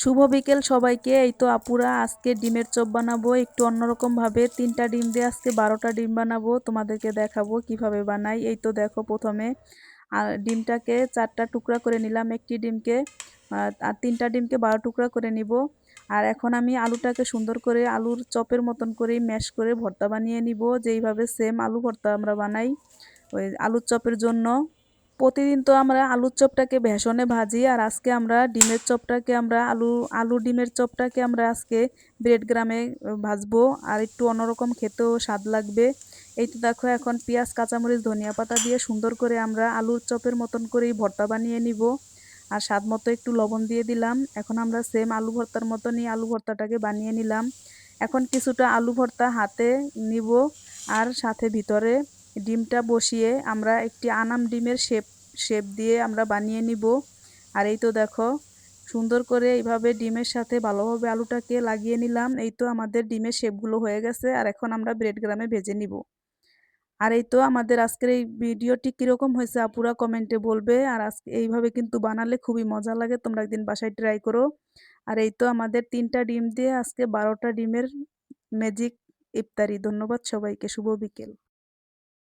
শুভ বিকেল সবাইকে। এই তো আপুরা আজকে ডিমের চপ বানাবো একটু অন্যরকম ভাবে। 3টা ডিম দিয়ে আজকে 12টা ডিম বানাবো, তোমাদেরকে দেখাবো কিভাবে বানাই। এই তো দেখো, প্রথমে ডিমটাকে 4টা টুকরা করে নিলাম, একটি ডিমকে আর 3টা ডিমকে 12 টুকরা করে নিব। আর এখন আমি আলুটাকে সুন্দর করে আলুর চপের মতন করে ম্যাশ করে ভর্তা বানিয়ে নিব, যেইভাবে সেম আলু ভর্তা আমরা বানাই ওই আলুর চপের জন্য। প্রতিদিন তো আমরা আলুর চপটাকে বেসনে ভাজি, আর আজকে আমরা ডিমের চপটাকে আমরা আলু ডিমের চপটাকে আমরা আজকে ব্রেড গ্রামে ভাজবো, আর একটু অন্যরকম খেতেও স্বাদ লাগবে। এই তো দেখো, এখন পেঁয়াজ কাঁচামরিচ ধনিয়া পাতা দিয়ে সুন্দর করে আমরা আলুর চপের মতন করেই ভর্তা বানিয়ে নিব। আর স্বাদ মতো একটু লবণ দিয়ে দিলাম। এখন আমরা সেম আলু ভর্তার মতনই আলু ভর্তাটাকে বানিয়ে নিলাম। এখন কিছুটা আলু ভর্তা হাতে নিব, আর সাথে ভিতরে ডিমটা বসিয়ে আমরা একটি আনাম ডিমের শেপ দিয়ে আমরা বানিয়ে নিব। আর এই তো দেখো, সুন্দর করে এইভাবে ডিমের সাথে ভালোভাবে আলুটাকে লাগিয়ে নিলাম। এই তো আমাদের ডিমের শেপগুলো হয়ে গেছে, আর এখন আমরা ব্রেড গ্রামে ভেজে নিব। আর এই তো আমাদের আজকের এই ভিডিওটি কিরকম হয়েছে আপুরা কমেন্টে বলবে। আর আজকে এইভাবে কিন্তু বানালে খুবই মজা লাগে, তোমরা একদিন বাসায় ট্রাই করো। আর এই তো আমাদের 3টা ডিম দিয়ে আজকে 12টা ডিমের ম্যাজিক ইফতারি। ধন্যবাদ সবাইকে, শুভ বিকেল।